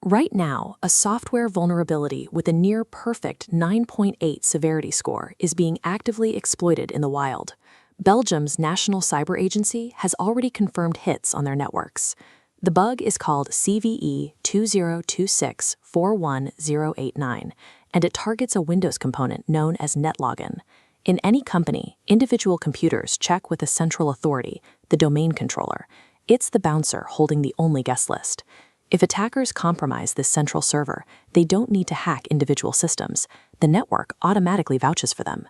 Right now, a software vulnerability with a near-perfect 9.8 severity score is being actively exploited in the wild. Belgium's National Cyber Agency has already confirmed hits on their networks. The bug is called CVE-2026-41089, and it targets a Windows component known as Netlogon. In any company, individual computers check with a central authority, the domain controller. It's the bouncer holding the only guest list. If attackers compromise this central server, they don't need to hack individual systems. The network automatically vouches for them.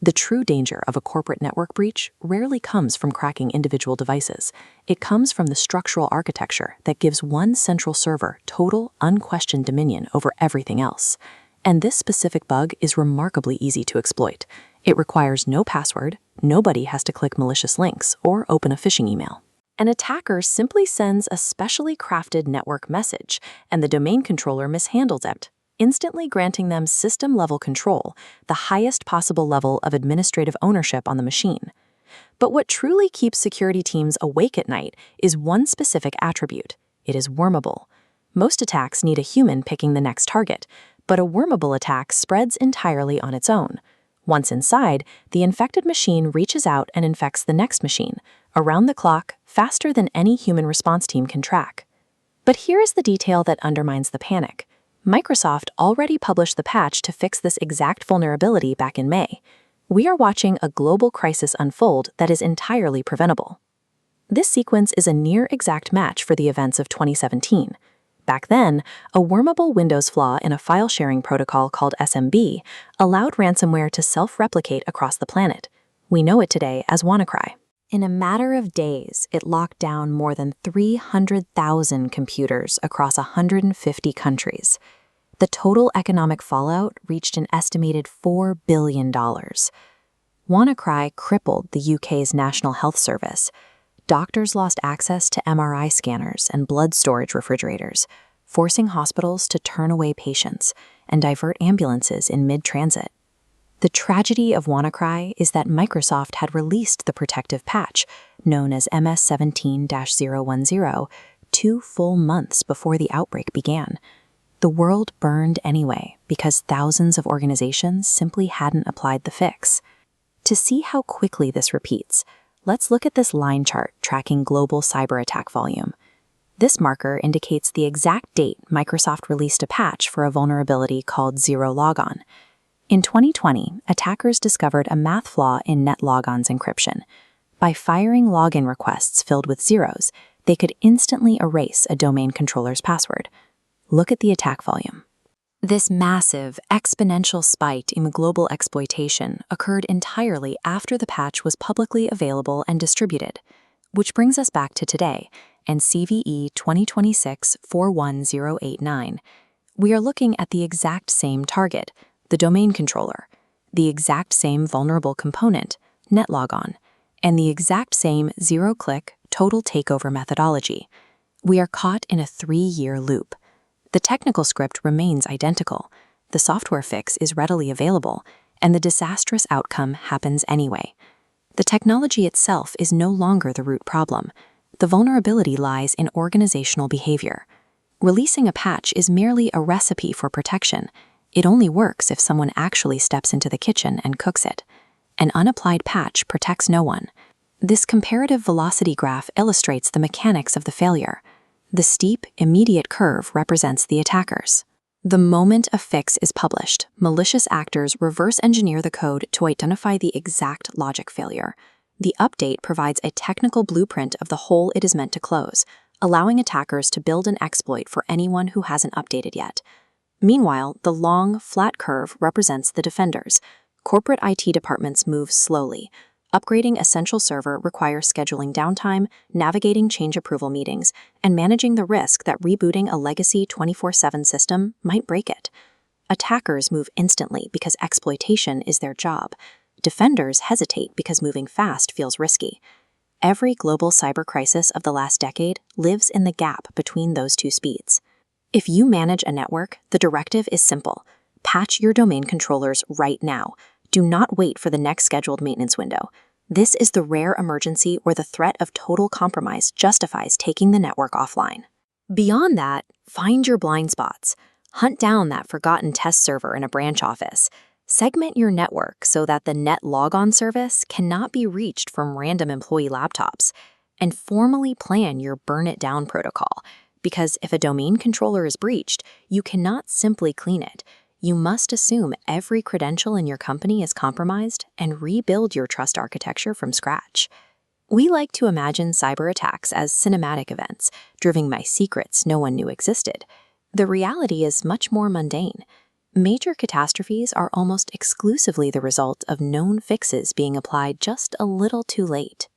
The true danger of a corporate network breach rarely comes from cracking individual devices. It comes from the structural architecture that gives one central server total, unquestioned dominion over everything else. And this specific bug is remarkably easy to exploit. It requires no password, nobody has to click malicious links or open a phishing email. An attacker simply sends a specially crafted network message, and the domain controller mishandles it, instantly granting them system-level control, the highest possible level of administrative ownership on the machine. But what truly keeps security teams awake at night is one specific attribute. It is wormable. Most attacks need a human picking the next target, but a wormable attack spreads entirely on its own. Once inside, the infected machine reaches out and infects the next machine, around the clock, faster than any human response team can track. But here is the detail that undermines the panic. Microsoft already published the patch to fix this exact vulnerability back in May. We are watching a global crisis unfold that is entirely preventable. This sequence is a near-exact match for the events of 2017. Back then, a wormable Windows flaw in a file-sharing protocol called SMB allowed ransomware to self-replicate across the planet. We know it today as WannaCry. In a matter of days, it locked down more than 300,000 computers across 150 countries. The total economic fallout reached an estimated $4 billion. WannaCry crippled the UK's National Health Service. Doctors lost access to MRI scanners and blood storage refrigerators, forcing hospitals to turn away patients and divert ambulances in mid-transit. The tragedy of WannaCry is that Microsoft had released the protective patch, known as MS17-010, 2 full months before the outbreak began. The world burned anyway because thousands of organizations simply hadn't applied the fix. To see how quickly this repeats, let's look at this line chart tracking global cyber attack volume. This marker indicates the exact date Microsoft released a patch for a vulnerability called Zerologon. In 2020, attackers discovered a math flaw in Netlogon's encryption. By firing login requests filled with zeros, they could instantly erase a domain controller's password. Look at the attack volume. This massive, exponential spike in global exploitation occurred entirely after the patch was publicly available and distributed, which brings us back to today and CVE 2026-41089. We are looking at the exact same target, the domain controller, the exact same vulnerable component, Netlogon, and the exact same zero-click, total takeover methodology. We are caught in a 3-year loop. The technical script remains identical, the software fix is readily available, and the disastrous outcome happens anyway. The technology itself is no longer the root problem. The vulnerability lies in organizational behavior. Releasing a patch is merely a recipe for protection. It only works if someone actually steps into the kitchen and cooks it. An unapplied patch protects no one. This comparative velocity graph illustrates the mechanics of the failure. The steep, immediate curve represents the attackers. The moment a fix is published, malicious actors reverse engineer the code to identify the exact logic failure. The update provides a technical blueprint of the hole it is meant to close, allowing attackers to build an exploit for anyone who hasn't updated yet. Meanwhile, the long, flat curve represents the defenders. Corporate IT departments move slowly. Upgrading a central server requires scheduling downtime, navigating change approval meetings, and managing the risk that rebooting a legacy 24/7 system might break it. Attackers move instantly because exploitation is their job. Defenders hesitate because moving fast feels risky. Every global cyber crisis of the last decade lives in the gap between those two speeds. If you manage a network, the directive is simple. Patch your domain controllers right now. Do not wait for the next scheduled maintenance window. This is the rare emergency where the threat of total compromise justifies taking the network offline. Beyond that, find your blind spots. Hunt down that forgotten test server in a branch office. Segment your network so that the Netlogon service cannot be reached from random employee laptops. And formally plan your burn it down protocol, because if a domain controller is breached, you cannot simply clean it. You must assume every credential in your company is compromised and rebuild your trust architecture from scratch. We like to imagine cyber attacks as cinematic events, driven by secrets no one knew existed. The reality is much more mundane. Major catastrophes are almost exclusively the result of known fixes being applied just a little too late.